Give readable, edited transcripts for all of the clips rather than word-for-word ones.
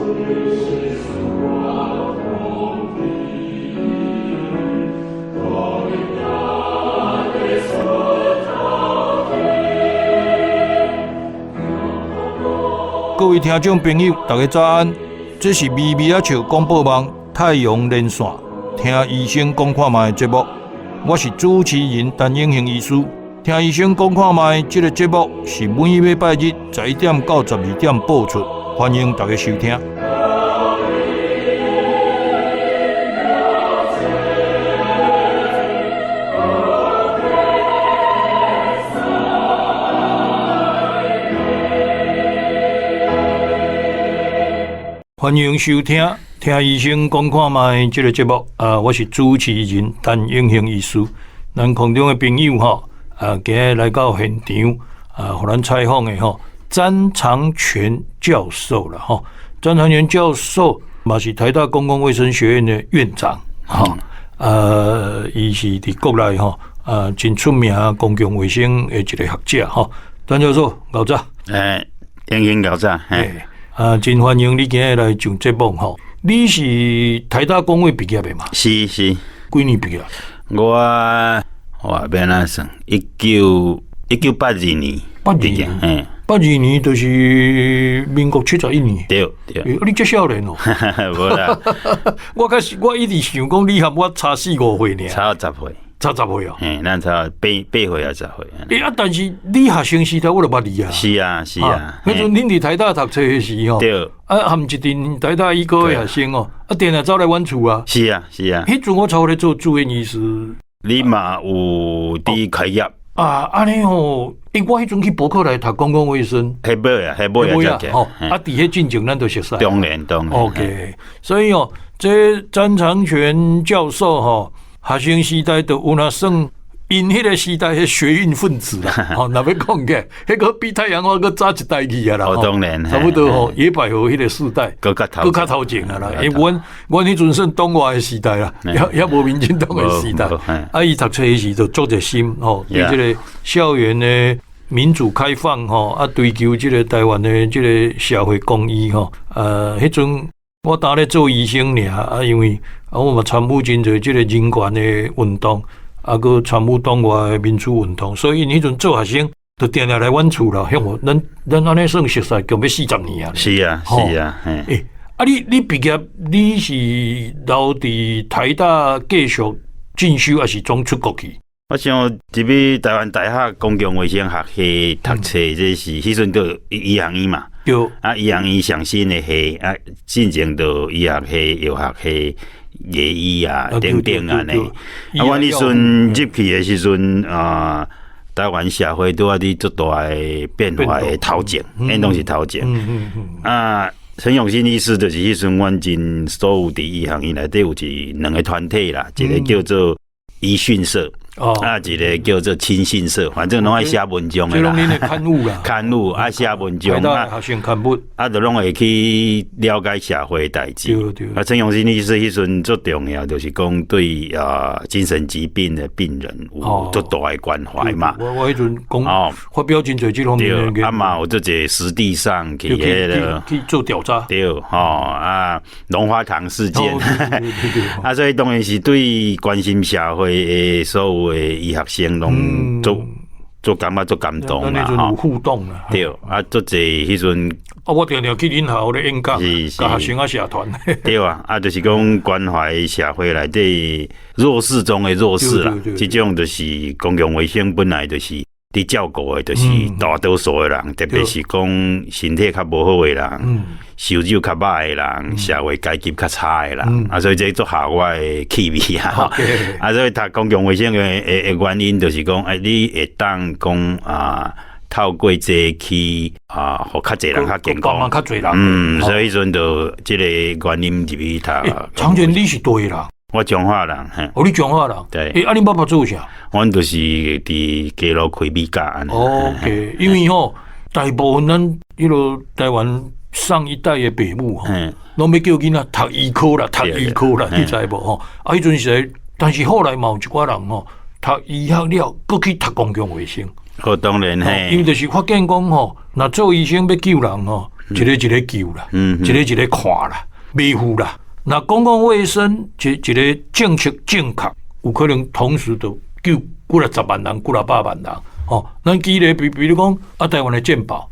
各位听众朋友，大家早安！这是微微笑广播网太阳连线，听医生讲看卖的节目。我是主持人陈永兴医师。听医生讲看卖，这个节目是每礼拜日11点到12点播出，欢迎大家收听。欢迎收听医生讲看卖这个节目我是主持人陈永兴医师。咱空中的朋友今日来到现场互咱采访的詹长全教授了詹长全教授嘛是台大公共卫生学院的院长伊是伫国内真出名公共卫生的一个学者詹教授早早永兴早早真欢迎你今日来上节目吼。你是台大公卫毕业的嘛？是，几年毕业？我变哪算？1982年毕业，82年就是民国71年。对，你这少年哦。无啦，我一直想讲你和我差4、5岁呢。差10岁。差10岁哦，咱差8岁啊10岁。但是你学生时代我就捌你啊。是啊。迄阵恁伫台大读册的时候，对，含一群台大医科的学生电来走来阮厝啊。是啊。迄阵我操咧做住院医师，你嘛有伫开业安尼我迄阵去博客来读公共卫生，迄尾啊，伫迄进前咱都熟悉。当然。OK， 所以这詹长全教授学生时代就有那算因迄个时代的学运分子啦，若要讲起来，迄个比太阳花搁早一代去啊啦，当然，差不多野百合迄个时代，搁较头前啊啦，因为阮迄阵算党外的时代啦，也无民进党的时代，伊读册迄时就做热心对这个校园的民主开放追求这个台湾的这个社会公益迄阵我当咧做医生尔因为我嘛参与真侪即个人权的运动，佮参与党外的民主运动，所以因迄阵做学生，就定定来阮厝啦。向我，咱安尼算熟悉，强要40年啊。是啊。你毕业，你是留伫台大继续进修，还是总出国去？我想入去台湾大学公共卫生学系读册，这是迄阵都医学院嘛。对。医学院上新的系进前都医学系、药学系、牙医等安尼。我迄阵入去的时阵台湾社会拄伫足大的变化的头前，因拢是头前。陈永新医师就是迄阵，阮真所有伫医学院内底有2个团体啦，一个叫做医讯社。一个叫做亲信社，反正拢爱写文章的啦。这拢恁的刊物啦，刊物写文章学生刊物就拢会去了解社会代志。陈永新医师迄阵最重要，就是讲对精神疾病的病人有足大的关怀嘛。我迄阵讲发表真侪这方面的。嘛有做者实地上去去做调查。对，龙华堂事件。所以当然是对关心社会的所有医学生拢做感觉做感动啦，有互动啦。对，做者迄阵，我常常去恁校咧演讲，甲学生社团。对就是讲关怀社会内底弱势中的弱势啦，这种就是公共卫生本来就是伫照顾的，就是大多数的人，特别是讲身体较无好的人，收入较歹的人，社会阶级较差的人，所以这做下我的气味所以读公共卫生的原因就是讲，你会当讲透过这去互较侪人较健康，较侪人，所以迄阵就这个原因入去读。长全你是对啦。我彰化人，你彰化人，对。你爸爸做啥？阮就是伫街路开米家安尼。OK， 因为大部分咱迄落台湾上一代的父母拢要叫囡仔读医科啦，你知无迄阵时，但是后来嘛有一寡人读医学了，搁去读公共卫生。当然因为就是发现讲若做医生要救人一个救啦，一个看啦，维护啦。那公共卫生一个政策正确，有可能同时都救几了10万人，几了8万人。哦，咱举例比如讲啊，台湾的健保，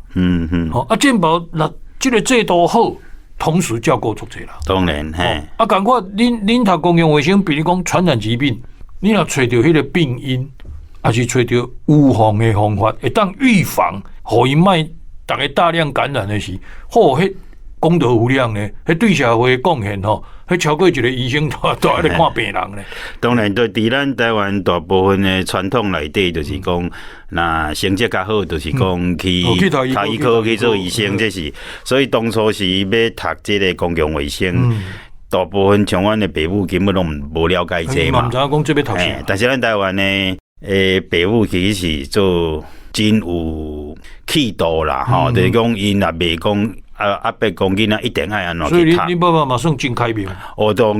啊健保那这个制度好，同时照顾足济啦。当然，嘿，啊，赶快恁读公共卫生，比如讲传染疾病，你若找到迄个病因，还是找到预防的方法，会当预防，互伊卖大家大量感染的时，吼，迄功德无量呢，迄对社会贡献吼，迄超过一个医生都在咧看病人呢。当然，对伫咱台湾大部分的传统内底，就是讲，那成绩较好，就是讲去台医科去做医生，这是。所以当初是要读这个公共卫生，大部分像阮的父母根本都无了解这嘛。唔知影讲这要读啥。但是咱台湾的父母其实是做真有气度啦，吼，就是讲因也袂讲。阿伯讲囡仔一定爱安怎去读，所以你爸爸嘛算真开明。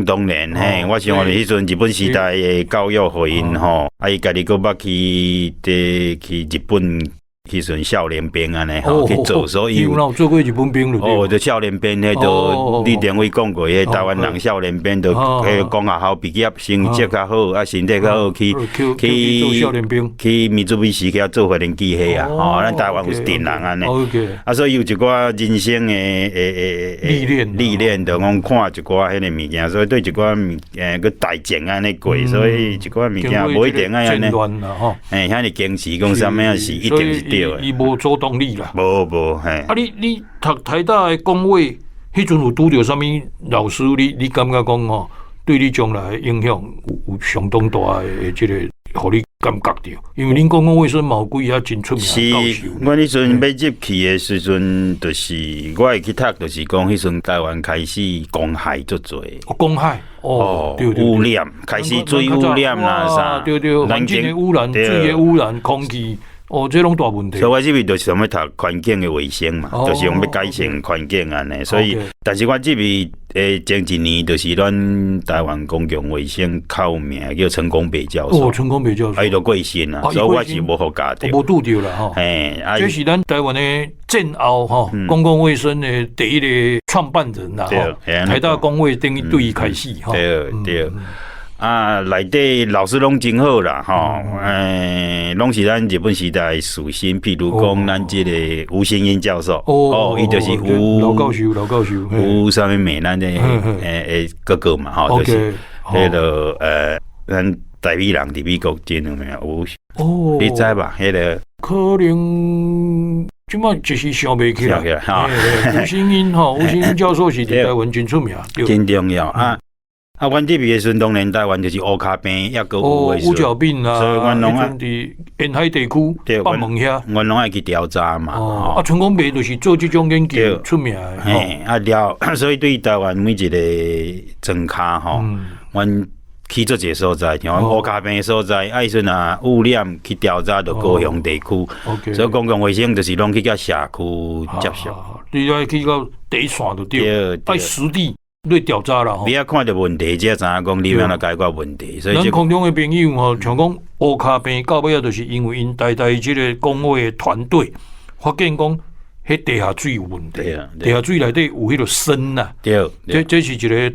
当然嘿，我想我哋迄阵日本时代的教育互因吼，啊伊家己搁捌去日本。迄阵少年兵安尼吼去做，所以有做过日本兵咯。就少年兵迄都李登辉讲过，迄台湾人少年兵都讲学校毕业成绩较好，啊身体较好去米珠比士去做发电机器啊，吼，咱台湾有电人安尼，啊所以有一寡人生的历练，就讲看一寡迄个物件，所以对一寡物件个大情安尼过，所以一寡物件无一定爱安尼，遐尼坚持讲啥物啊是一定是。伊无主动力啦，无嘿。啊，你读台大的工位，迄阵有拄着啥物老师？你感觉讲吼，对你将来影响有相当大的这个，互你感觉到？因为恁公共卫生嘛有几啊真出名的教授。我迄阵要入去的时阵，就是我会去读，就是讲迄阵台湾开始公害足多。公害污染开始水污染啦啥，对，环境的污染、水的污染、空气。这拢大问题。所以我这边就是想要读环境的卫生嘛，就是用要改善环境安尼。所以，但是我这边前一年就是咱台湾公共卫生较有名叫陈公北教授。陈公北教授，伊都过身啦，所以我是无好加到，无拄着啦吼。这是咱台湾的战后吼公共卫生的第一个创办人啦吼。台大公卫等于对伊开始吼。对。啊，内底老师拢真好啦，吼，拢是咱日本时代属性，譬如讲咱这个吴新英教授，伊就是老教授，吴啥物名咱的哥哥嘛，吼，就是迄个咱台美人伫美国真有名，你知吧？迄个可能即摆就是想袂起来，吴新英吼，吴新英教授是台湾真出名，真重要啊。阮这边的时阵，当然台湾就是乌卡病，也个有的乌角病啊，所以阮拢伫沿海地区北门遐，阮拢爱去调查嘛。成功病就是做这种研究出名的。所以对台湾每一个庄卡吼，阮去做一个所在，像乌卡病的所在，迄阵啊污染去调查到高雄地区，所以公共卫生就是拢去到社区接受。你要去到第一线就对，爱实地。对调查啦，你要看到问题，才知影讲你要来解决问题。所以咱空中的朋友吼，像讲乌卡病到尾啊，就是因为因台这个工会的团队发现讲，迄地下水有问题，地下水内底有迄个砷呐，这是一个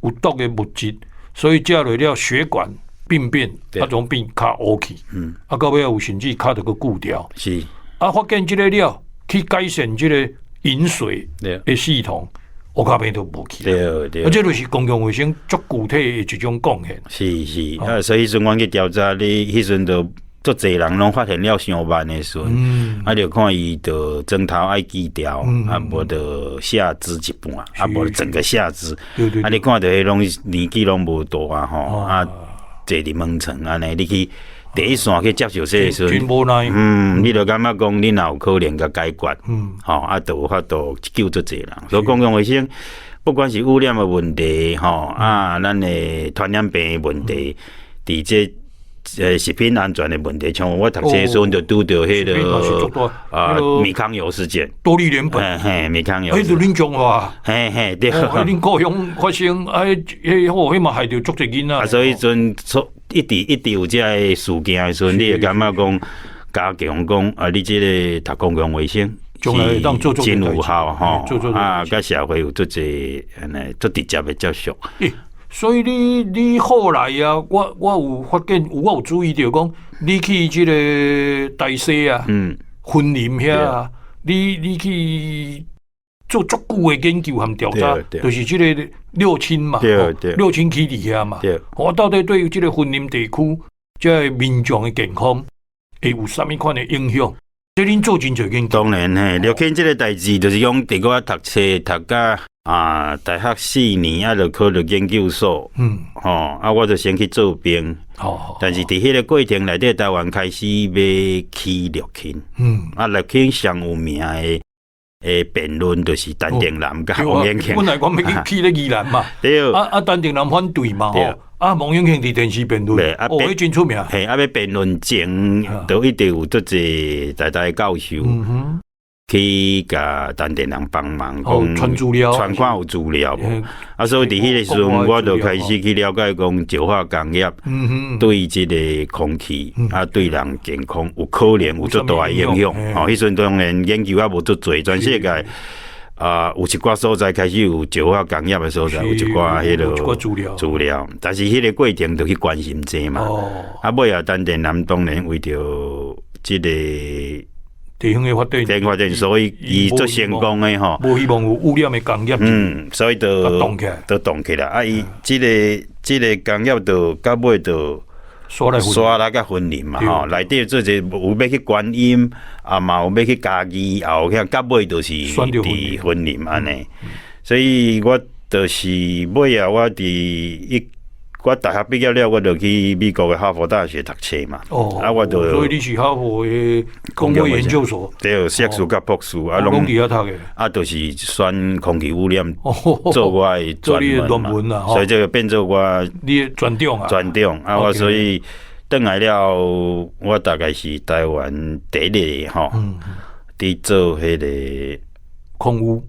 有毒的物质，所以接落了血管病变，种变较乌去，到尾啊有甚至卡着个固掉，是发现这个了，去改善这个饮水的系统。乌卡病都无去，对，这就是公共卫生足具体的一种贡献。是，所以迄阵阮去调查，你迄阵都足侪人拢发现了伤慢的时阵，就看伊的针头爱锯掉，无的下肢一半，无整个下肢，你看到迄拢年纪拢无大吼，坐伫门床安尼，你去。第一线去接受这时阵，你就感觉讲你若有可能甲解决，就有法度救足侪人。所以公共卫生，不管是污染的问题，咱的传染病的问题，伫这食品安全的问题，像我读册时阵就拄到迄个米糠油事件，多利联苯，米糠油，迄就恁讲话，对，恁高雄发生，迄嘛害着足侪囡仔，所以阵一直有这个事件的时阵，你会感觉讲加强讲你这个读公共卫生，将来当做真有效吼，甲社会有做一安尼做直接的接触。所以你后来啊，我有发现，我有注意到讲，你去这个大西啊，婚林遐啊，你去做足久的研究和调查，就是这个六轻嘛，六轻起伫遐嘛，我到底对这个婚林地区这民众的健康会有啥物款的影响？这恁做真侪研究。当然嘿，六轻这个代志，就是讲，伫我读册读甲大学4年就考入研究所，我就先去做兵，但是伫迄个过程内底，台湾开始要起六轻，六轻上有名的辩论就是陈定南甲王永庆。本来讲要去咧宜兰嘛，对，陈定南反对嘛，王永庆伫电视辩论，迄真出名。嘿，要辩论前，都一定有足侪大教授。去甲陈定南帮忙，讲传资料，传看有资料无？所以伫迄个时阵，我就开始去了解讲石化工业对即个空气对人健康有可能有足大影响。迄阵当然研究也无足多，全世界有一寡所在开始有石化工业的所在，有一寡迄个资料，但是迄个过程就去关心这嘛。尾陈定南当然为着即个。地方的发展，所以伊做成功的吼，无希望有污染的工业，所以都动起来。伊即个工业就到尾就刷来甲分林嘛吼，内底做者有要去观音，嘛有要去家己，后遐到尾就是伫分林安尼。所以我就是尾我我大学毕业了，我就去美国的哈佛大学读册嘛。我就所以你是哈佛的工业研究所，对，硕士甲博士拢伫遐读的。就是选空气污染做我的专门嘛，所以这个变做我你的专长我所以转来了，我大概是台湾第一个吼，伫做迄个空污。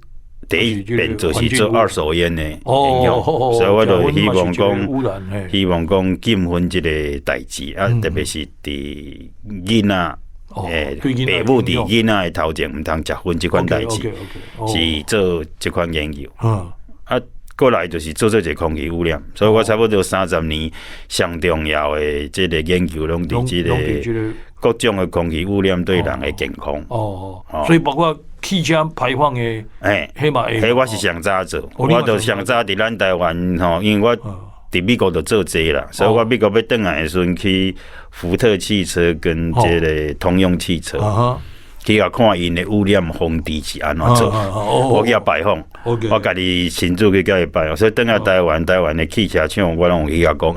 第一遍就是做二手烟的影响，所以我就希望讲禁烟这个代志特别是伫囡仔，爸母伫囡仔的头前唔通食烟这款代志，是做这款研究。过来就是做这个空气污染，所以我差不多30年上重要的这个研究拢伫这个各种的空气污染对人的健康。所以包括汽车排放的，迄我是上早做，我就上早伫咱台湾吼，因为我伫美国就做这啦，所以我美国要转来的时阵去福特汽车跟这个通用汽车。去甲看因的污染峰值是安怎做，我去甲拜访，我家己亲自去甲伊拜访，所以转来台湾的汽车厂，我拢有去甲讲，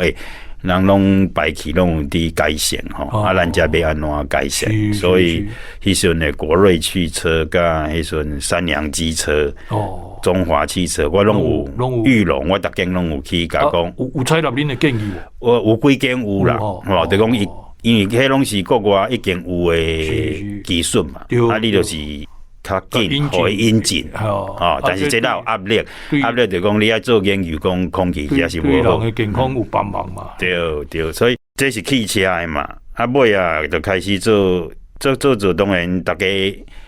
人拢排气拢有伫改善吼，咱遮要安怎改善？所以迄时阵的国瑞汽车，甲迄时阵三洋机车，中华汽车，我拢有裕隆，我逐间拢有去甲讲，有采纳恁的建议无？有几间有啦，就讲因为迄拢是国外已经有的技术嘛，你就是较紧互伊引进，但是这有压力就讲你爱做研究，讲空气也是无好，对人的健康有帮忙嘛。对，所以这是汽车的嘛，尾就开始做，当然大家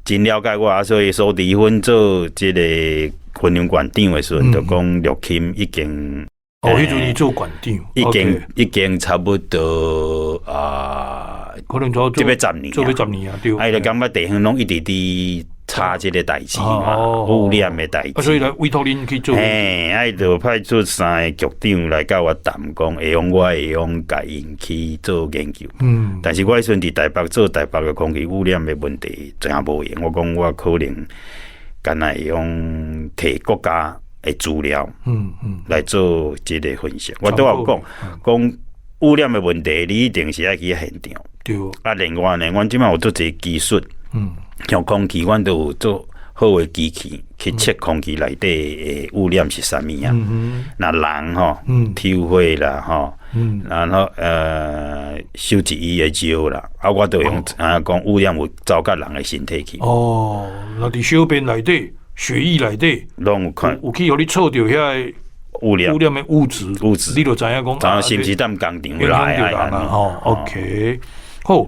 真了解我，所以苏迪芬做这个婚姻馆长的时阵，就讲六轻已经。迄阵你做馆长，已经差不多可能做要10年，做要10年啊，对。就感觉地方拢一直伫查这个代志嘛，污染的代志。所以来委托恁去做。就派出3个局长来甲我谈，讲我会用甲因去做研究。但是我迄阵伫台北做台北的空气污染的问题，真也无用。我讲我可能干那会用摕国家的资料，来做这个分析。我都有讲污染的问题，你一定是要去现场。对。另外呢，阮即摆有做一个技术，像空气，阮都有做好的机器去测空气内底的污染是啥物啊？那人吼，抽火啦，然后收集伊的尿啦，我都用讲污染有走到人的身体去。那伫小便内底。血液内底，拢有看，有去互你测到遐污染的物质，你就知影讲，是不是踮工厂来OK， 好，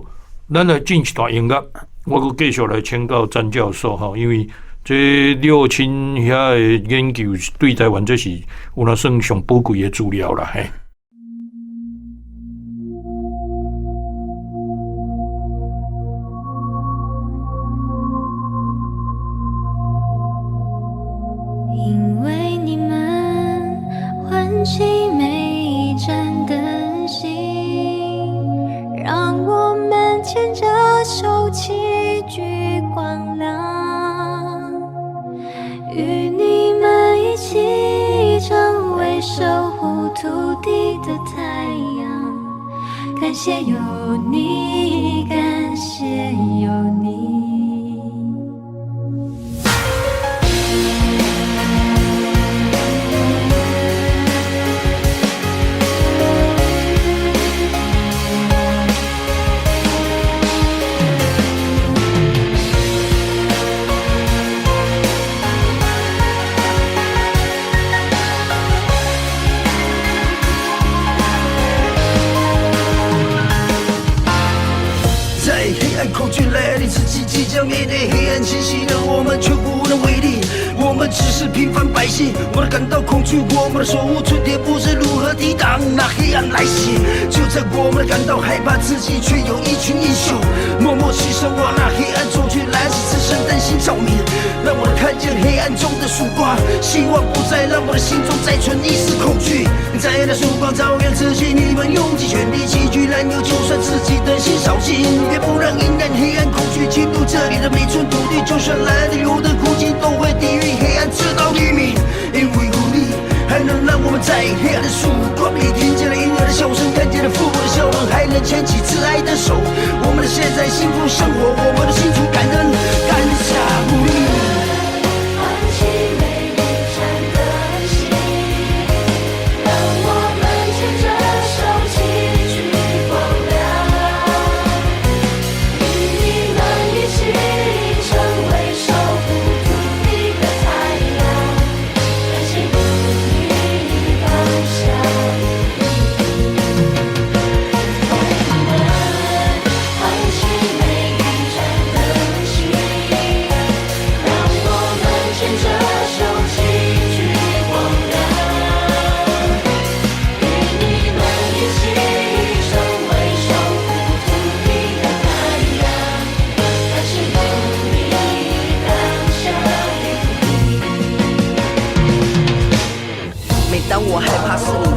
咱来进一段音乐，我阁继续来请教詹教授哈，因为这六亲遐的研究对台湾这是有那算上宝贵的资料啦嘿。因为你们唤起每一盏灯芯，让我们牵着手齐聚光亮，与你们一起成为守护土地的太阳。感谢有你，感谢有你。恐惧来临，自己即将面对黑暗侵袭的我们却无能为力。我们只是平凡百姓，我们感到恐惧，我们的手无寸铁，不知如何抵挡那黑暗来袭。就在我们感到害怕自己，却有一群英雄默默牺牲，往那黑暗中去燃起自身灯芯照明，让我们看见黑暗中的曙光。希望不再让我的心中再存一丝恐惧，在那曙光照亮自己，你们用尽全力齐聚燃油，就算自己灯芯烧尽，也不让阴暗黑暗恐惧进入这里的每寸土地。就算蓝的流的苦尽，都会抵御黑暗直到黎明。因为无力还能让我们在黑暗的曙光里听见了婴儿的笑声，看见了父母的笑容，还能牵起挚爱的手。我们的现在幸福生活，我们的心存感恩，感谢无力。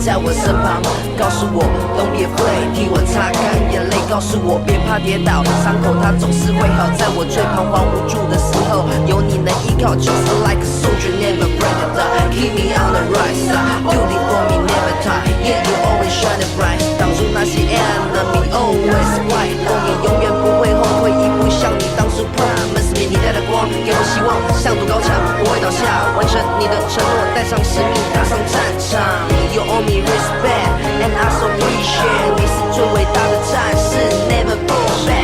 在我身旁，告诉我 Don't be afraid， 替我擦干眼泪，告诉我别怕跌倒，伤口它总是会好。在我最彷徨无助的时候，有你能依靠，就是 like a soldier never break the die， keep me on the right side， duty for me never tie，yeah you always shine it bright， 挡住那些 enemy always white， 后面永远不会后退一步，像你当初 promise me， 你带的光给我希望，像堵高墙不会倒下，完成你的承诺，带上使命踏上战场。You owe me respect and I so appreciate， 你是最伟大的战士 ，never go back。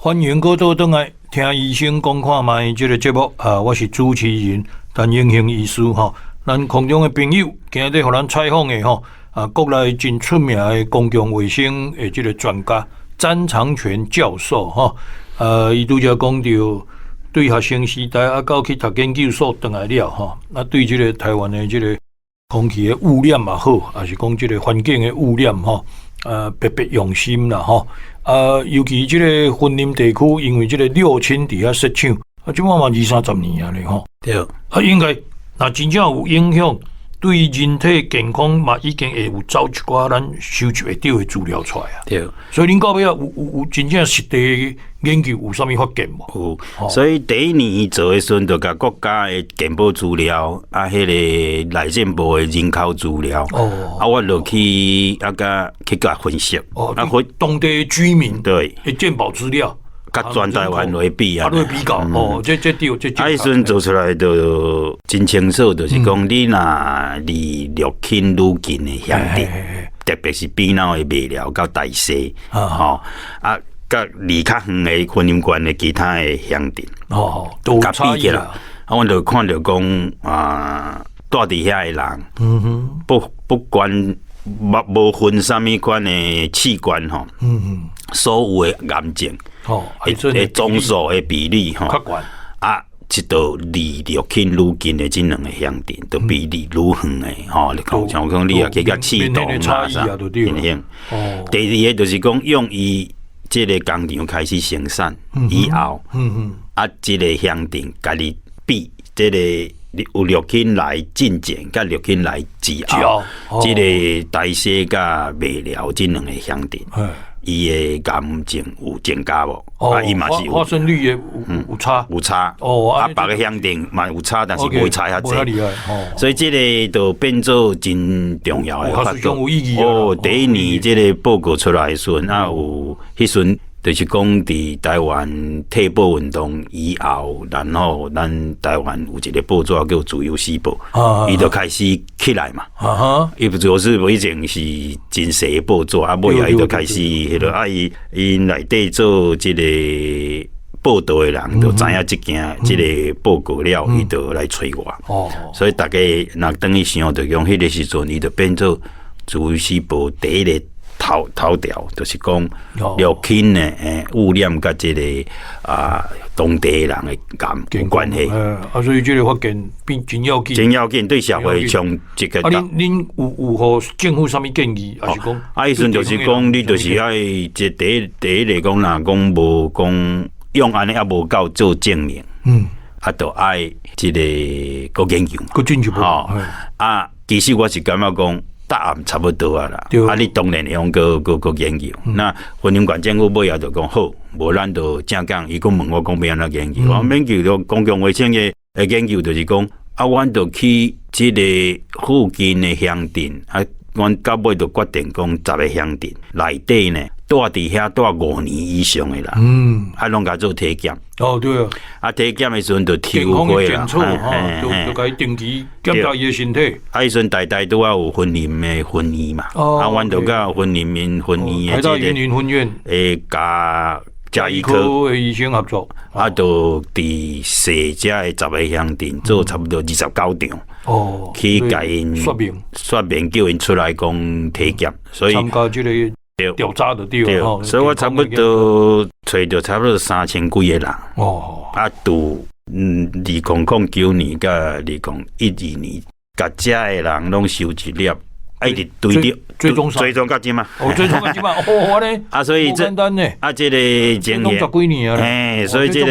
欢迎各位倒来听医生讲看卖这个节目啊，我是主持人陈英雄医师哈。咱空中的朋友今日互咱采访的吼啊，国内真出名的公共卫生的这个专家詹长全教授哈。伊拄则讲到对学生时代啊，到去读研究所回来了哈，那对这个台湾的这个空气的污染也好，还是讲这个环境的污染哈，特别用心啦哈。尤其这个森林地区，因为这个六轻底下设厂，即满嘛20-30年啊咧吼。对。应该那真正有影响，对人体健康嘛，已经会有走一寡咱收集会到的资料出来啊。对。所以恁到尾啊，有真正实地研究有啥物发现无？有。所以第一年伊做的时阵，就甲国家的健保资料啊，迄个内政部的人口资料。我落去甲分析。当地居民对的健保资料，甲全台湾来比啊，来比较这对这。迄时阵做出来就真清楚，就是讲你若离六轻愈近的乡镇，特别是边头的麦寮到大溪，甲离较远的昆林县的其他的乡镇，都差异啦。我就看到讲住伫遐的人，不管无分啥物款的器官吼，所有的癌症，的总数的比例吼，一道离六轻愈近的这两个乡镇，都比例愈远的吼。你讲像讲你也加气动啊啥，影响。第二个就是讲用伊这个工厂开始生产以后，这个乡镇家己比这个。有六轻来进前，甲六轻来之后，这个大溪甲麦寮这两个乡镇，伊的癌症有增加无？伊嘛是发生率也有差，有差。别个乡镇嘛有差，但是袂差遐济。所以这个就变做真重要的发展。第一年这个报告出来的时阵，有迄阵。就是讲，伫台湾退保运动以后，然后咱台湾有一个报纸叫《自由时报》，伊就开始起来嘛。伊自由时报以前是真细的报纸，尾啊伊就开始迄个伊内底做即个报道的人，就知影即个报告了，伊就来找我。所以大家若等于想，就用迄个时阵，伊就变做《自由时报》第一个。头条就是讲六轻的污染甲这个当地人的癌有关系。所以这个发现变真要紧，真要紧，对社会上这个。恁有互政府啥物建议，还是讲？意思就是讲，你就是要这第一个讲啦，讲无讲用安尼也无够做证明，就爱这个个研究，个进一步。其实我是感觉讲。答案差不多啊啦，你当然用个研究。那云林县政府尾后就讲好，无咱就正讲，伊讲问我讲要安怎研究，我研究着公共卫生的研究，就是讲阮就去即个附近的乡镇，阮到尾就决定讲10个乡镇内底呢，住伫遐住5年以上的人，拢甲做体检。对体检的时阵就抽血啦，就该定期检查伊的身体。迄阵代都要有分林的分医嘛，阮就甲分林面分医的这个云林分院加医科的医生合作，就伫细只的10个乡镇做差不多29场，去甲因说明叫因出来讲体检，所以参加这个调查的对，所以我差不多找到差不多3000几个人，拄2009年甲2012年，甲遮的人拢收集了。一直追踪到今嘛，追踪到今嘛，所以这这个经验10几年啊，所以这个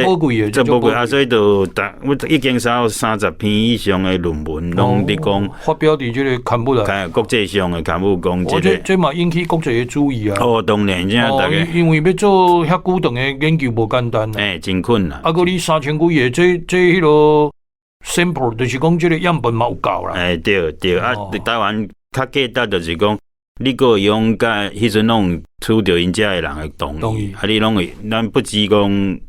这宝贵所以就我已经有30篇以上的论文，拢伫讲发表伫这个刊物啦，国际上的刊物讲这嘛引起国际的注意啊。当然，因为要做遐久长的研究无简单真困难。个你3000几个，这迄个 sample 就是讲这个样本嘛有够啦。对，台湾。较简单就是讲，你个用甲迄阵拢厝着因遮诶人诶同意，你拢会，咱不只讲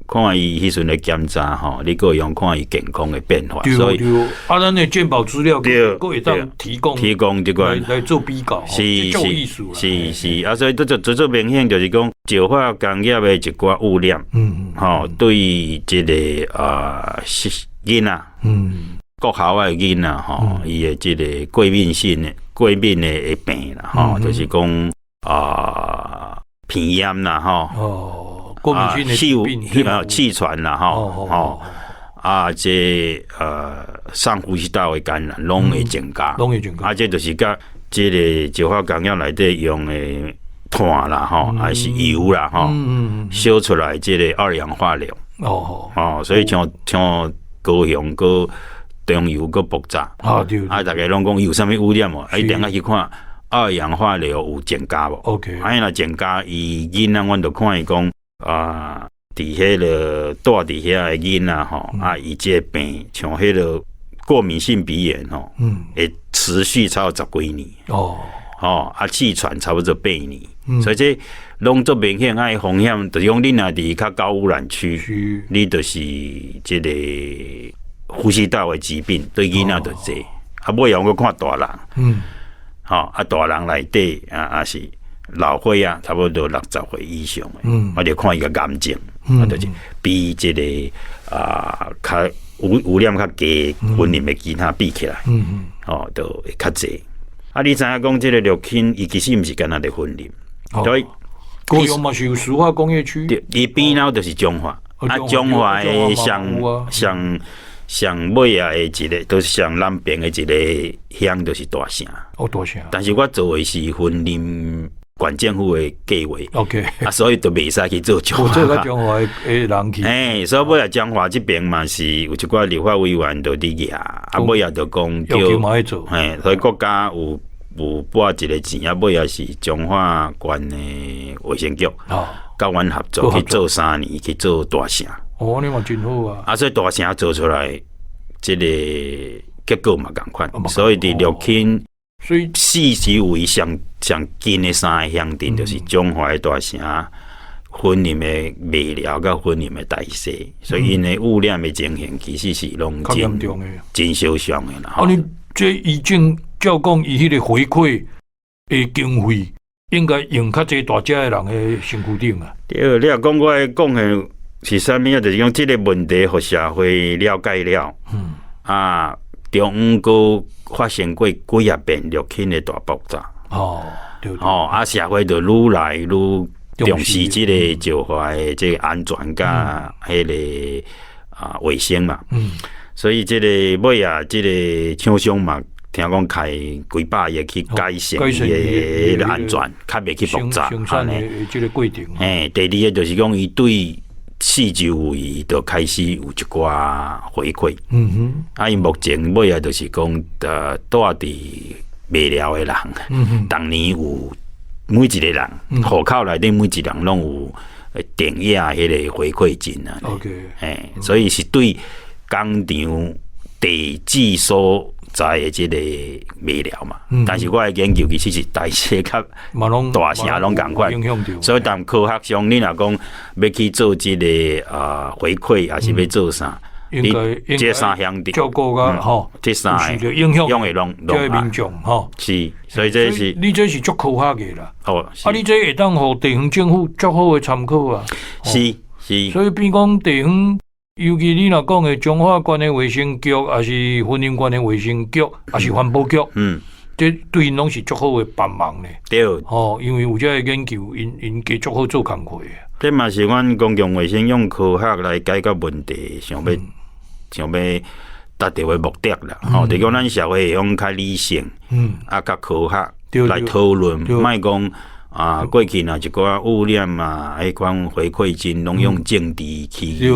看伊迄阵诶检查吼，你个用看伊健康诶变化，所以咱诶健保资料个会当提供这个来做比较，是所以做明显就是讲石化工业诶一寡污染，对即个囡仔，国校诶囡仔吼，伊诶即个过敏诶病啦，就是讲鼻炎啦，过敏性的病，气喘啦，这上呼吸道的感染拢会增加，这就是甲这个石化工业内底用的碳啦，还是油啦，烧出来这个二氧化硫，所以像高雄个中油个爆炸，大家拢讲有啥物污染哦，一定要去看。二氧化硫有增加无 ？OK， 若增加，伊囡仔，阮就看伊讲伫迄个住伫遐诶囡仔吼，伊即个病像迄个过敏性鼻炎吼，会持续超过10几年气喘差不多8年，所以这拢做明显爱风险，就是讲你若伫较高污染区，你就是即个呼吸道诶疾病对囡仔就济，尾要看大人，大人内底是老岁差不多60岁以上的，我就看伊个癌症，就是比这个较污染较低分泌的其他比起来，就会较济。你知影讲这个六轻，伊其实毋是干那的分泌，所以高雄嘛是有石化工业区，伊边头就是中华，中华的上尾啊的一个，都是上南边的一个乡，就是大城。大城。但是我做的是婚姻县政府的计划 ，OK， 所以就袂使去做中华。做中华的人去。所以尾啊，彰化这边嘛是有一寡立法委员就伫遐，尾啊就讲叫，所以国家有拨一个钱，尾啊是彰化县的卫生局，甲阮合作去做3年，去做大城。你嘛真好啊！所以大城做出来，这个结果嘛共款。所以伫六轻，所以4市为上近的3个乡镇，就是中华的大城、分林的麦寮、甲分林的大溪，所以因的污染的情形其实是拢真小伤的啦。你这已经照讲，伊迄个回馈的经费，应该用较济大只的人的身躯顶啊。对，你若讲我讲的。是啥物啊？就是讲这个问题，互社会了解了。中午阁发生过几啊遍六轻的大爆炸。对。社会就愈来愈重视这个石化的这个安全甲迄个卫生嘛。所以这个尾啊，这个厂商嘛，听讲开几百亿去改善伊的安全，较袂去爆炸。安尼，这个过程。第二个就是讲伊对。四周围就开始有一寡回馈，伊目前尾啊，就是讲住伫麦寮的人，当年有每一个人户口内底每一人拢有电压迄个回馈金啊。所以是对工厂地质所在的这个麦寮嘛。但是我的研究其实是大些较大城拢共款，所以当科学上你若讲要去做这个回馈，还是要做啥？你这3乡镇照顾个这3个影响会拢民众是，所以这是你这是足科学的啦。你这会当互地方政府足好的参考啊。是，所以比讲地方。尤其你若讲的彰化县的卫生局，还是云林县的卫生局，还是环保局，这对因拢是足好的帮忙咧。对，因为有这个研究，因加足好做工课的。这嘛是阮公共卫生用科学来解决问题，想要达到的目的啦。就是讲咱社会用较理性，甲科学来讨论，莫讲。过去若一寡污染嘛，迄款回馈金拢用政治去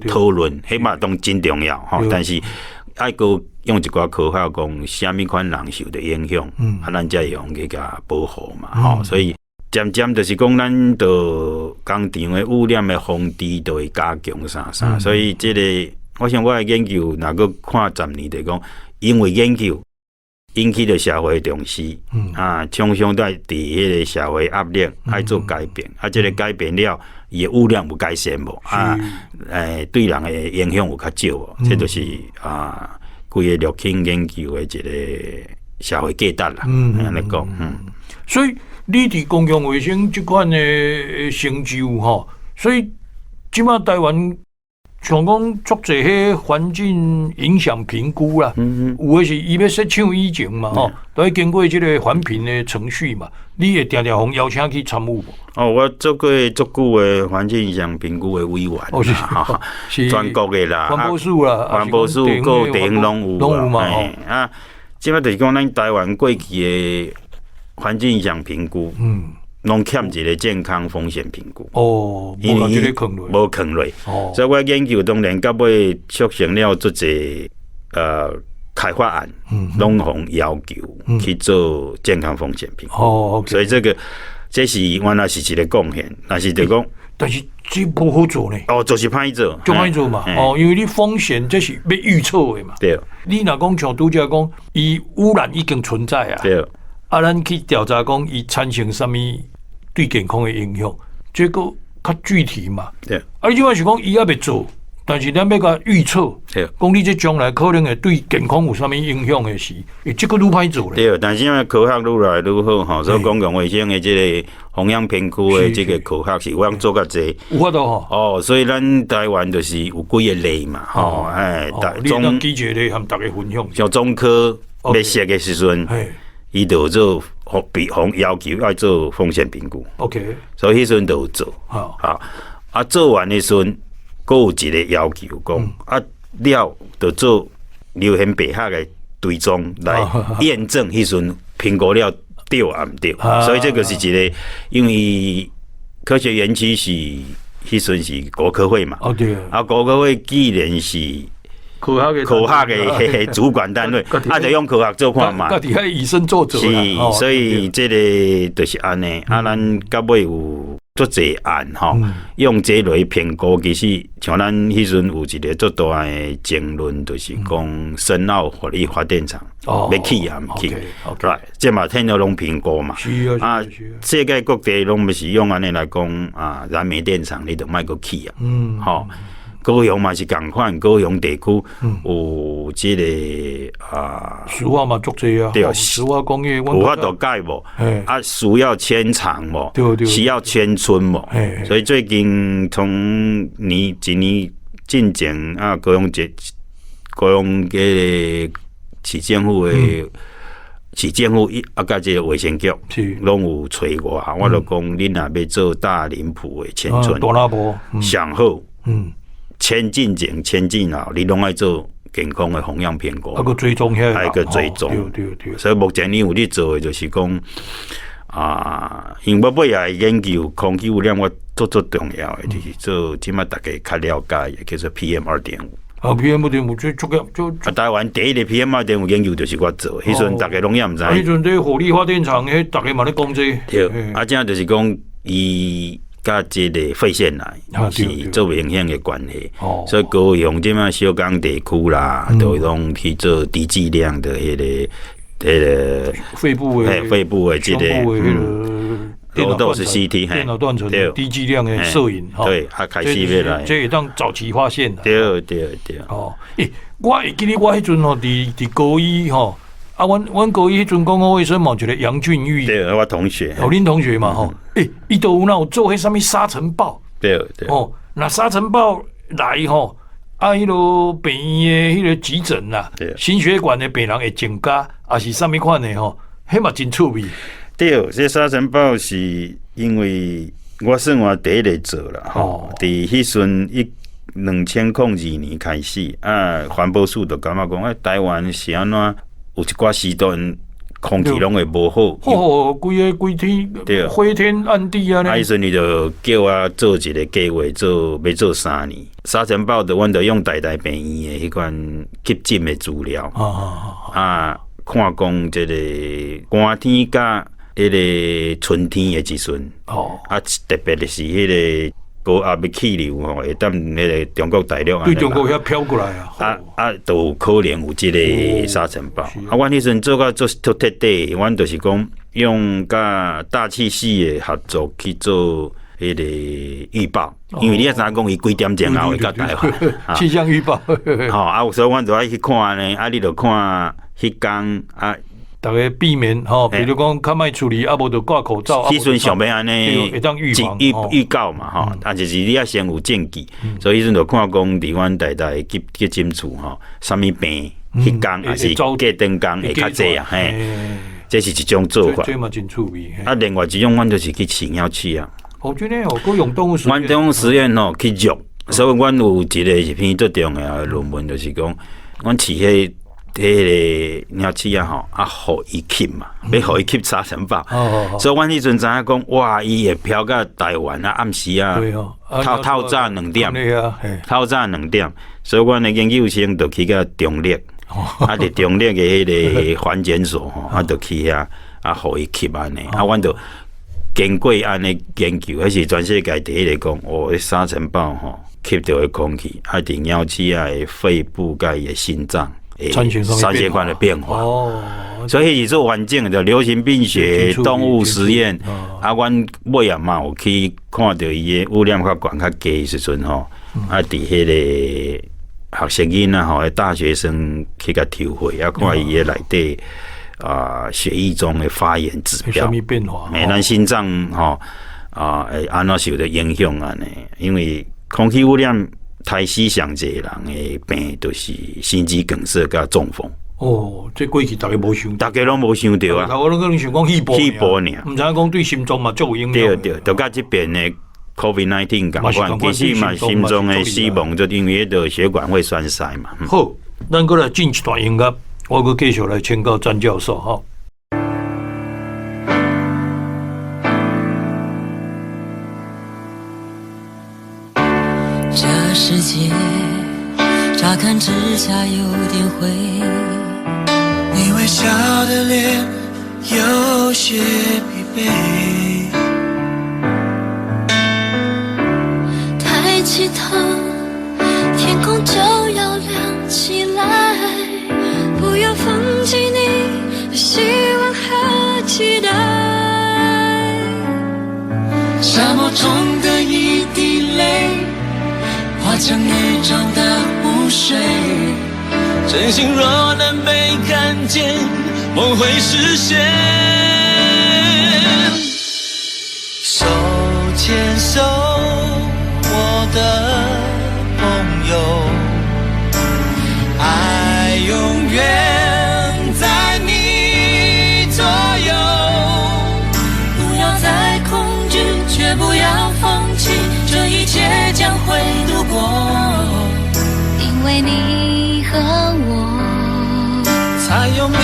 讨论，迄嘛当真重要但是爱个用一寡科学讲，虾米款人受的影响，咱才会用去甲保护嘛所以渐渐就是讲，咱的工厂的污染的防治都会加强啥，所以这个我想我的研究若个看10年，就讲因为研究。引起了社会重视，常常在伫迄个社会压力，爱做改变，这个改变了，伊的污染有改善无？对人的影响有较少无？这就是规个陆庆研究的一个社会价值啦。安尼讲，所以你伫公共卫生这款的成就吼，所以即马台湾。像讲足侪迄环境影响评估啦，有诶是伊要设厂以前嘛，吼，都要经过即个环评的程序嘛。你会常常互邀请去参与无？我做过足久诶环境影响评估诶委员，是全国诶啦，环保署啦，环保署各地方拢有嘛。即摆就是讲咱台湾过去诶环境影响评估，拢欠一个健康风险评估因为无坑落，所以我研究当然到尾促成了做一开发案，拢互要求去做健康风险评估。所以这是原来是一个贡献，但是就讲，但是这不好做呢。就是歹做，就歹做嘛。因为你风险这是要预测的嘛。对。你若讲像拄则讲，伊污染已经存在啊。对。咱去调查讲伊产生什么对健康的影响，这个较具体嘛。对。你即摆是讲伊也未做，但是咱要甲预测，讲你这将来可能会对健康有啥物影响的事，这个愈歹做咧。对，但是因为科学愈来愈好吼，所以公共卫生的这个风险评估的这个科学是有做较济。有法度吼。所以咱台湾就是有几个类嘛，中几个类和大家分享。像中科要设的时阵。伊就做要求要做风险评估 ，OK， 所以迄阵就有做，做完的时阵，佫有一个要求讲，了就做流行病学的追踪来验证迄阵评估了对啊毋对，所以这个是一个，因为科学园区是迄阵是国科会嘛，国科会既然是。科学的主管单位，就用科学做看嘛。家己还以身作则。是，所以这个就是安尼。咱到尾有足侪案吼，用这类评估，其实像咱迄阵有一个足大的争论，就是讲深澳火力发电厂要起啊毋起，这嘛天都拢评估嘛。世界各地拢是用安尼来讲燃煤电厂你就莫阁起啊。高雄嘛是共款，高雄地区有这个石化嘛足济啊，对，石化工业有法度改无？需要迁厂无？需要迁村无？所以最近从一年进前高雄嘅市政府嘅。市政府甲这个卫生局拢有找我就讲恁若要做大林埔的迁村，上好，迁进前、迁进后，你拢爱做健康的风险评估，个追踪遐，还个追踪。所以目前你有咧做的就是讲因为我尾也研究空气污染，我做重要的就是做，即马大家较了解的叫做 PM2.5。PM2.5最重要就台湾第一个 PM2.5研究就是我做，迄阵大家拢也毋知。迄阵这火力发电厂，迄大家嘛咧讲这。对，这样就是讲伊。甲这个肺腺癌是做影响的关系，所以高雄这马小港地区啦，都拢去做低剂量的迄个肺部的这个电脑断层低剂量的摄影，对，开始要来，这会当早期发现的。对。我会记得我迄阵吼，伫高一吼。阮高一迄阵公共卫生嘛，一个杨俊玉，对，我同学，恁同学嘛吼，伊都有做迄什么沙尘暴，对，那沙尘暴来吼，迄个病院的迄个急诊啦，心血管的病人会增加，也是什么款的吼，迄嘛真趣味。对，这沙尘暴是因为我算我第一个做啦，伫迄阵2002年开始环保署就感觉讲，台湾是安怎？有一寡时段空气拢会无好，规天灰天暗地啊！迄阵伊就叫我做一个计划，要做3年。沙尘暴的，阮就用台大病院的迄款吸进的资料看讲这个寒天甲迄个春天的时阵，特别的是迄个高压的气流吼，会当迄个中国大陆对中国遐飘过来啊，都有可能有即个沙尘暴。阮迄阵做到做彻底，阮就是讲用甲大气系的合作去做迄个预报，因为你也知影讲伊几点钟后会到台湾气象预报。吼所以阮就爱去看呢，你就看迄天大家避免吼，比如讲较莫处理，无就挂口罩。迄阵上面安尼会当预告嘛吼，就是你要先有证据，所以迄阵就看讲伫阮台大去诊处吼，啥物病迄天还是过灯工会较济啊，嘿，这是一种做法。这嘛真趣味。另外一种，阮就是去饲鸟鼠啊。真诶哦，用动物实验。阮动物实验吼去肉，所以阮有一篇最重要的论文，就是讲，阮饲迄个鸟鼠啊吼，互伊吸嘛，要互伊吸沙尘暴。所以阮迄阵知影讲，哇，伊会飘到台湾啊，暗时啊，透早2点，透早2点，所以阮的研究生就去到中立，伫中立的迄个环检所吼，就去遐互伊吸安尼，阮就。经过安尼研究，还是全世界第一个讲，沙尘暴吼吸到的空气，伫鸟鼠的肺部甲伊的心脏产生款的变化。所以是做完整的流行病学、动物实验。阮尾啊嘛有去看到伊的污染较悬较低的时阵吼，伫迄个学生囡仔吼，大学生去甲抽血，看伊的内底。血液中的发炎指标，什么变化？咱心脏会安怎受到影响安尼？因为空气污染太死上济人的病，就是心肌梗塞甲中风。这过去大家无想，大家拢无想到啊！我拢可能想讲气泡尔，唔知讲对心脏嘛足有影响。对，就甲这边的 COVID-19 共款，其实嘛心脏的死亡就因为迄个血管会栓塞嘛。好，咱过来进一段音乐。我阁继续来请教詹教授哈。这世界乍看之下有点灰，你微笑的脸有些疲惫，抬起头，天空就要亮起来。不要放弃你的希望和期待，沙漠中的一滴泪化成雨中的湖水，真心若能被看见，梦会实现。手牵手，我的朋友，爱永远在你左右，不要再恐惧，却不要放弃，这一切将会度过，因为你和我才有明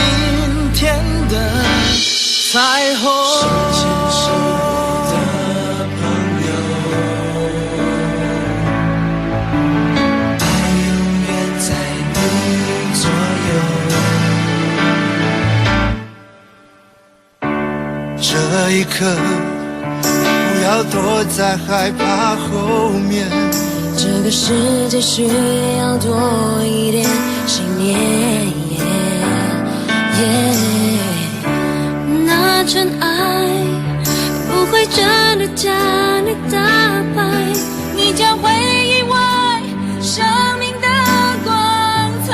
天的彩虹。手牵手的朋友，爱永远在你左右，这一刻不要躲在害怕后面，这个世界需要多一点信念，那真爱不会真的将你打败，你将会意外生命的光彩。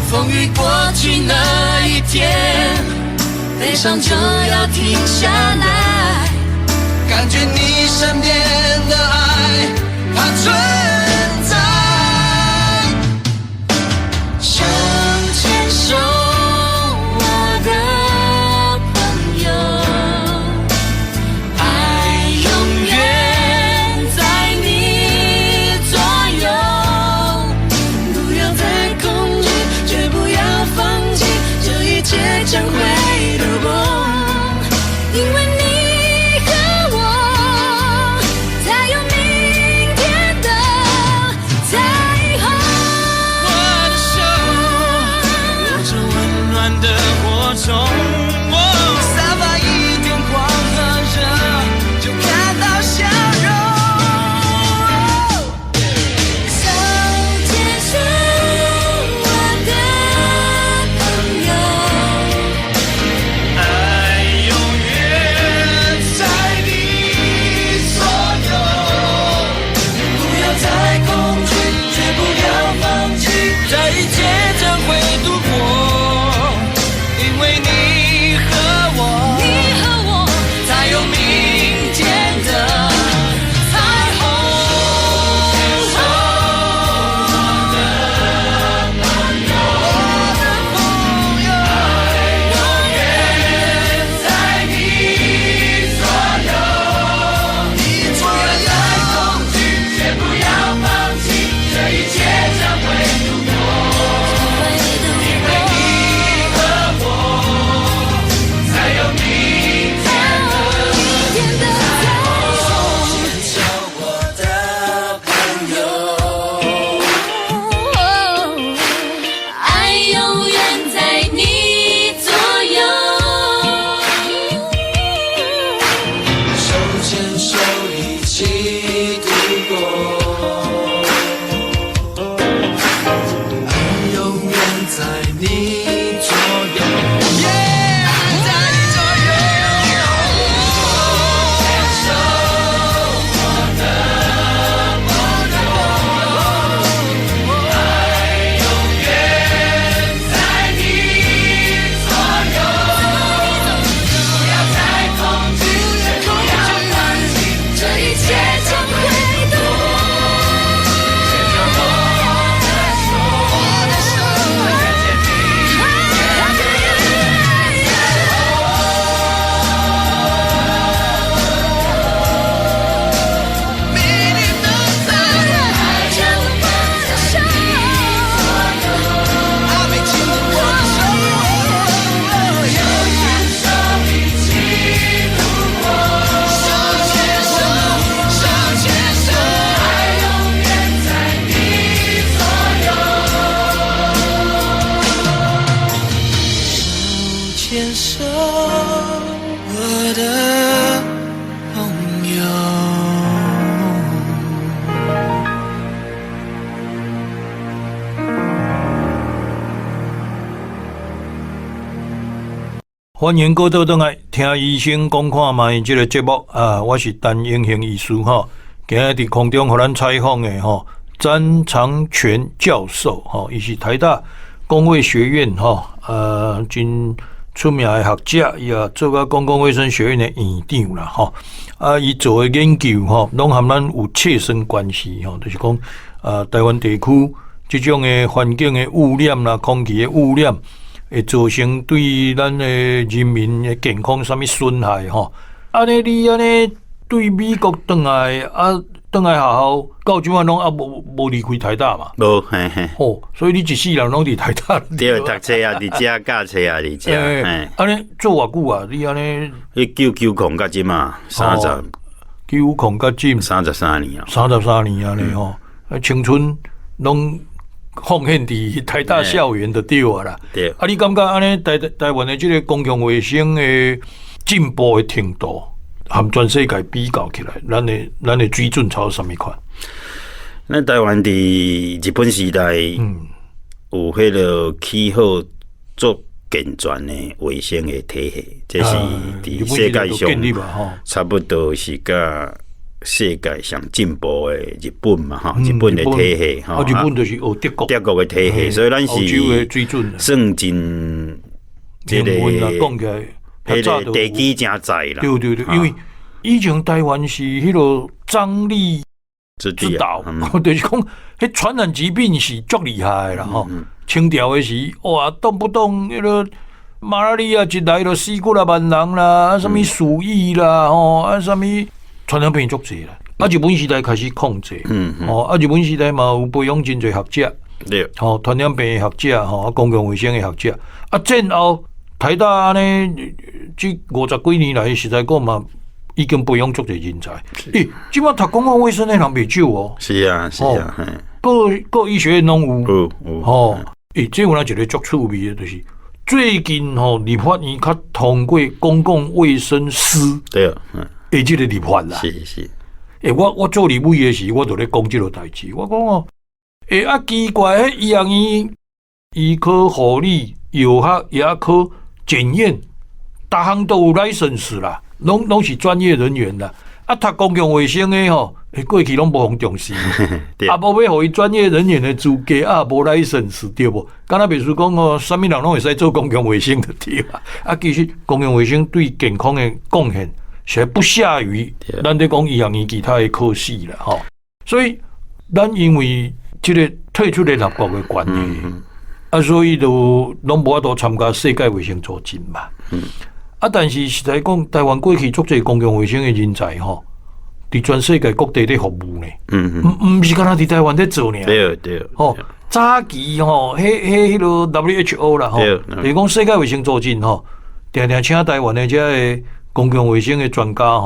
风雨过去那一天，悲伤就要停下来，感觉你身边的爱它存在。手牵手，我的朋友，爱永远在你左右，不要再恐惧，绝不要放弃，这一切将会度过，因为你和我才有欢迎各位倒来听医生讲看卖这个节目啊！我是陈英雄医师哈，今日伫空中和咱采访的哈詹长全教授哈，伊是台大公卫学院哈真出名的学者，伊也做个公共卫生学院的院长啦哈。啊，伊做的研究哈，拢和咱有切身关系哈，就是讲台湾地区这种的环境的污染啦，空气的污染。会造成对咱的人民的健康什么损害吼？安尼你安尼对美国转来转来学校，到即晚拢无离开台大嘛？无嘿嘿。哦，所以你一世人拢伫台大。对，读册啊，伫遮教册啊，伫遮。嘿，安尼做偌久啊？你安尼？你99空甲即嘛30。9空甲即33年啊。33年安尼吼，青春拢。奉献伫台大校园就对啊啦。对。啊，你感觉安尼台湾的这个公共卫生的进步的程度，和全世界比较起来，咱的水准超什么款？咱台湾伫日本时代，有迄个起好做健全的卫生的体系，这是伫世界上差不多是甲。世界上进步的日本嘛，日本的体系，日本就是德国的体系，所以咱是算真这个讲起来，迄个地基真在啦。对，因为以前台湾是迄个瘴疠之岛，就是讲迄传染疾病是足厉害的啦吼。清朝的时，哇，动不动迄个马拉利亚一来就死几啊万人啦，什么鼠疫啦，吼，什么。传染病足侪啦，日本时代开始控制，日本时代嘛有培养真侪学者，对，传染病的学者，公共卫生的学者，战后台大呢，这50几年来实在讲嘛，已经培养足侪人才。即摆读公共卫生的人袂少哦。是啊，各医学院拢有，这有哪一个足趣味的，就是最近立法院较通过公共卫生司，对，即个立法啦，是。我做立委的时，我就咧讲即个代志。我讲奇怪，迄医院、医科、护理、药学、牙科、检验，逐项都有 license 啦，拢是专业人员啦。读公共卫生的过去拢无互重视，无要互伊专业人员的资格，无 license 对无？敢若譬如讲啥物人拢会使做公共卫生的对啊。其实公共卫生对健康的贡献。是不下于咱在讲医院其他的科系啦，所以咱因为这个退出联合国的关系，所以就拢无法度参加世界卫生组织嘛。但是实在讲，台湾过去足侪公共卫生的人才伫全世界各地咧服务呢。唔是干那伫台湾咧做呢。对。早期迄个 WHO 啦，就是讲世界卫生组织定定请台湾的这个。公共卫生的专家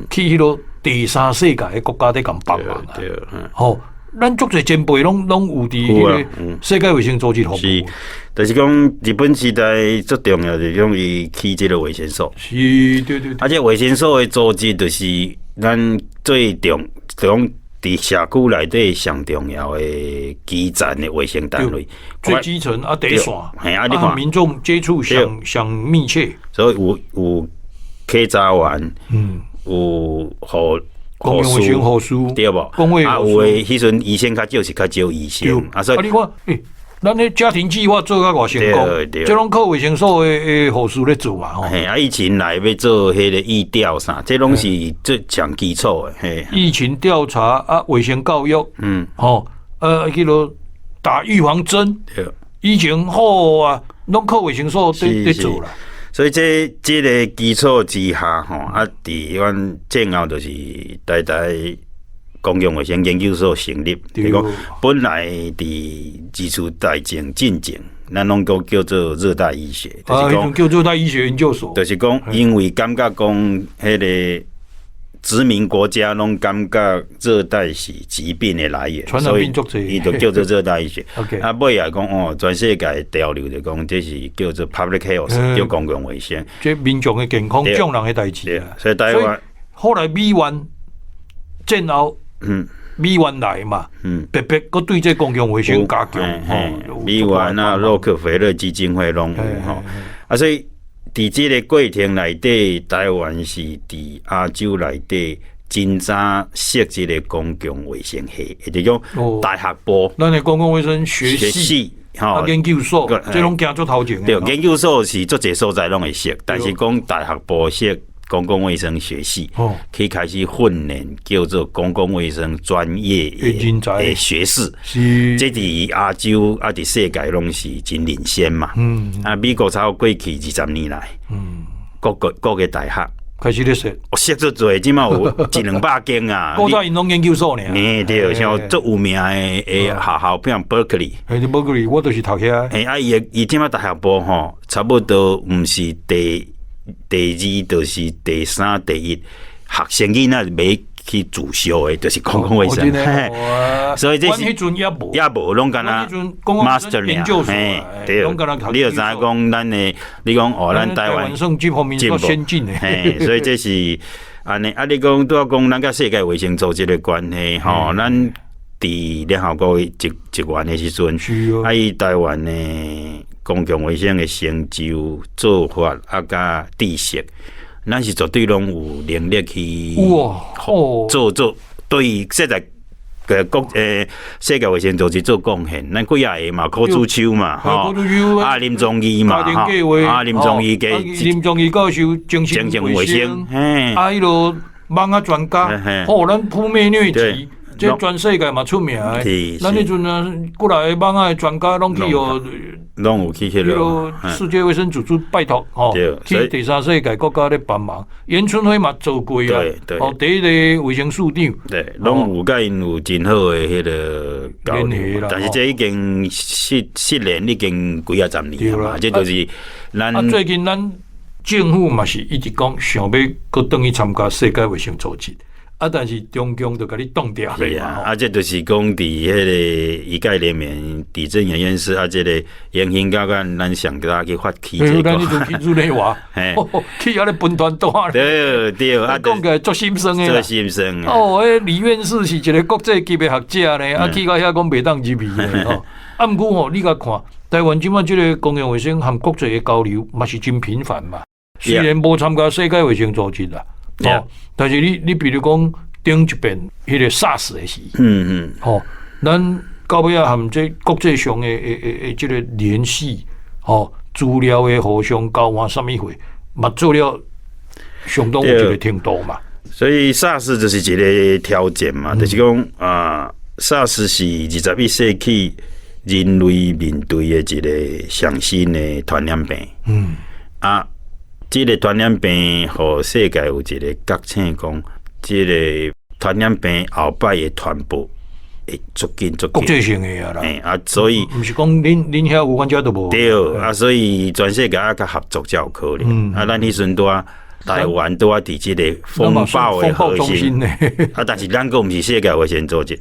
去迄个第三世界的国家在咁帮忙啊，咱足侪前辈拢有伫迄个世界卫生组织服务。是，就是讲日本时代最重要就是讲伊起这个卫生所。是，对。而且卫生所的组织就是咱最重，就讲伫社区内底上重要的基站的卫生单位，最基层第一线，你看民众接触上密切，所以有。科查员，有公共卫生护士，对无？有诶，迄阵医生较少是较少医生，所以你看，咱咧家庭计划做甲偌成功，这拢靠卫生所诶护士咧做嘛，疫情来要做迄个疫调啥，这拢是最上基础诶，疫情调查卫生教育，迄个打预防针，以前好啊，拢靠卫生所咧做啦。所以这个基础之下，伫阮战后就是台公共卫生研究所成立。就是讲，本来伫基础大前进前，咱拢都叫做热带医学，就是讲叫热带医学研究所。就是讲，因为感觉讲，迄个殖民国家拢感觉热带是疾病的来源，传染病足侪，伊就叫做热带医学。尾也讲全世界潮流就讲，这是叫做 public health， 叫公共卫生。这民众的健康、众人的代志啊。所以台湾后来美元战后，美元来嘛，别个对这公共卫生加强，美元啊、洛克菲勒基金会拢有所以伫即个过程内底，台湾是伫亚洲内底真早设即个公共卫生系，也就是讲大学部，咱的公共卫生学系。研究所，这拢行做头前的。对，研究所是做侪所在拢会设，但是讲大学部设公共卫生学系，可以开始训练叫做公共卫生专业的学士。这伫亚洲啊，伫世界拢是真领先嘛。美国差不多过去20年来，各个大学。开始咧设，设做做，即马有100-200间啊。古早因拢研究所呢。对，像足有名的学校，比如 Berkeley。我都是读遐。伊即马大学部吼，差不多毋是第2，就是第3、第1，学生囡仔袂去主修的，就是公共卫生。所以这是也无，拢干那 master 呢。对，你就知影讲咱的，你讲咱台湾这方面较先进的。所以这是安尼。啊，你讲拄仔讲咱甲世界卫生组织的关系，吼，咱伫联合国一员的时阵，伊台湾的公共卫生的成就做法甲知识。咱是绝对拢有能力去做，对于现在世界卫生组织做贡献。咱几啊个嘛，柯主秋嘛，林宗义嘛，林宗义教授精神卫生，迄落网啊专家，咱扑灭疟疾。这全世界嘛出名诶，咱迄阵啊，过来的网啊专家拢去拢有去迄落世界卫生组织拜托，去第三世界国家咧帮忙。严春辉嘛做过啊，第一个卫生署长，对，拢有甲因有真好诶迄个交流。但是这已经失联已经几啊10年嘛，这就是咱最近咱政府嘛是一直讲想要搁转去参加世界卫生组织。但是中共就甲你冻掉了嘛。这就是讲伫迄个医界联盟地震研院室这个延兴到咱上大去发起这个。咱迄去日内瓦，去遐咧分团大咧。对，讲起来足心酸诶。足心酸。李院士是一个国际级的学者呢，去到遐讲袂当入去的。毋过你甲看，台湾即摆即个公共卫生和国际的交流嘛是真频繁嘛。虽然无参加世界卫生组织啦。但是你比如讲顶一遍迄个 SARS 的时，咱到尾啊含这国际上的这个联系，资料的互相交换，什么货，嘛做了相当有一个程度嘛。所以 SARS 就是一个条件嘛，就是讲SARS 是21世纪人类面对的一个上新的传染病。这个传染病，互世界有一个觉醒，讲这个传染病后摆的传播会足紧。国际性的啦，所以不是讲恁遐有关家都无。对，所以全世界甲合作才有可能。咱迄阵台湾伫这个风暴的核心，但是咱个毋是世界卫生组织，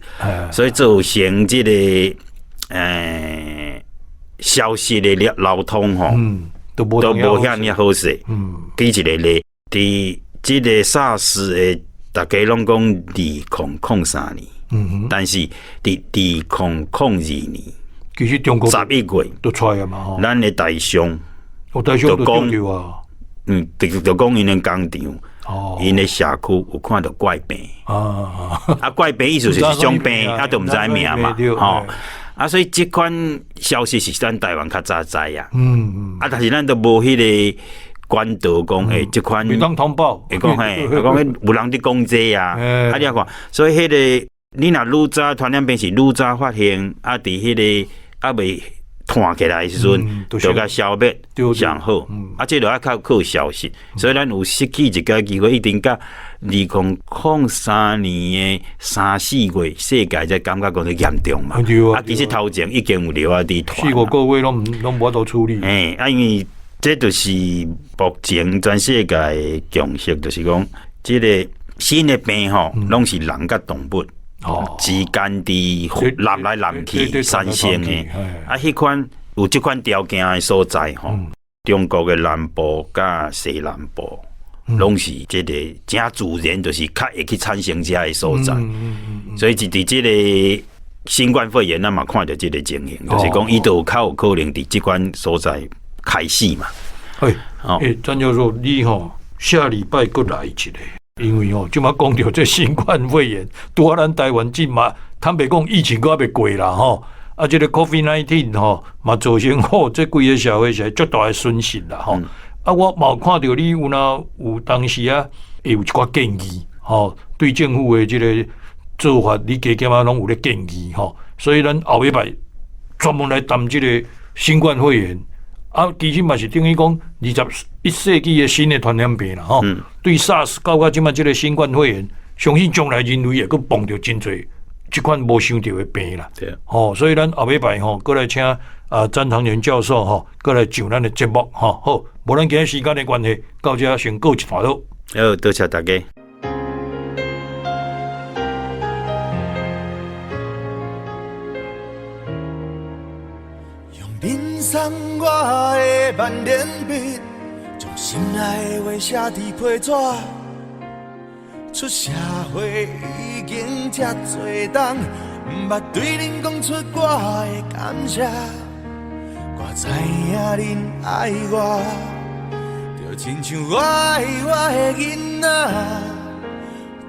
所以造成这个消息的流通吼。都无遐尔好势。举一个例，伫即个 SARS 的，大家拢讲2003年，但是伫2002年，其实中国11月都出来嘛。咱的台商，就讲啊，就讲因的工厂，因的社区有看到怪病怪病意思就是种病，都毋知名嘛，所以这款消息是咱台湾较早知啊。但是咱都无迄个管道讲，这款当通报，讲有人伫讲这啊。你看，所以迄个你若愈早传染病是愈早发现，伫迄个未弹起来的时阵，就甲消灭上好。这就要靠消息，所以咱有失去一个机会，一定甲2003年的3、4月，世界才感觉讲得严重嘛。其实头前已经有了伫传，4、5个月拢无法度处理。因为这就是目前全世界的共识，就是讲，这个新的病拢是人甲动物之间伫南来南去产生的。迄款有这款条件的所在中国的南部甲西南部。拢是这个真自然，就是较会去产生这的所在，所以伫这个新冠肺炎，咱嘛看到这个情形，就是讲伊都较有可能伫这款所在开始嘛。张教授，你下礼拜过来一个，因为即马讲到这新冠肺炎，拄啊咱台湾近嘛，坦白讲疫情还未过啦啊，这个 COVID-19 嘛造成这几个社会是足大的损失啦啊，我嘛有看到你有当时啊，会有一寡建议对政府的这个做法，你加减啊拢有咧建议所以咱后礼拜专门来谈这个新冠肺炎。啊，其实嘛是等于讲21世纪的新的传染病啦，对 SARS 到即马即个新冠肺炎，相信将来人类也佫碰到真侪即款无想到的病啦。对，所以咱后礼拜过来请詹长元教授过来上咱的节目好，无咱今日时间的关系，到这先告一段落。好，多谢大家。送我的万年笔，将心内的话写伫批纸。出社会已经这多冬，毋捌对恁讲出我的感谢。我知影恁爱我，就亲像我爱我的囡仔，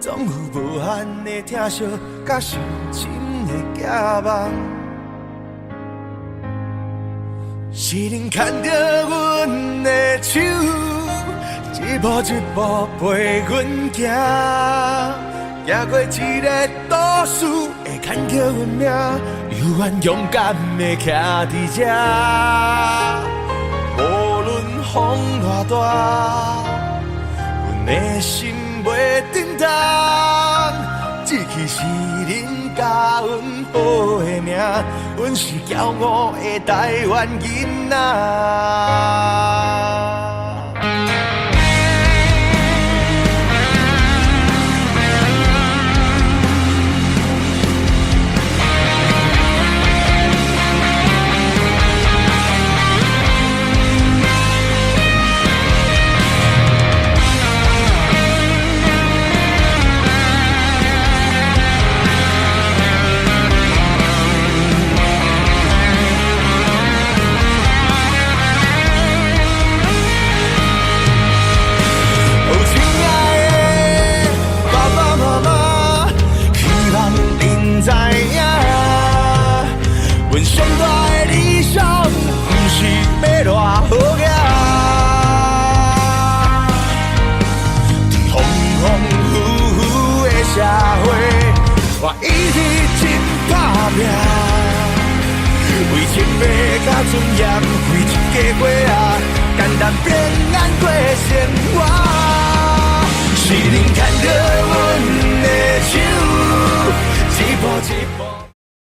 总有无限的疼惜，甲受深的寄望。是恁牵着阮的手，一步一步陪阮行，行过一个都市，会牵着阮命，犹原勇敢的徛伫这。无论风偌大，阮的心袂震动，志气是恁教阮好的名，阮是骄傲的台湾囡仔。我一日真打拼，为前辈甲尊严，为一家伙仔，简单平安过生活。是恁牵着阮的手，一步一步。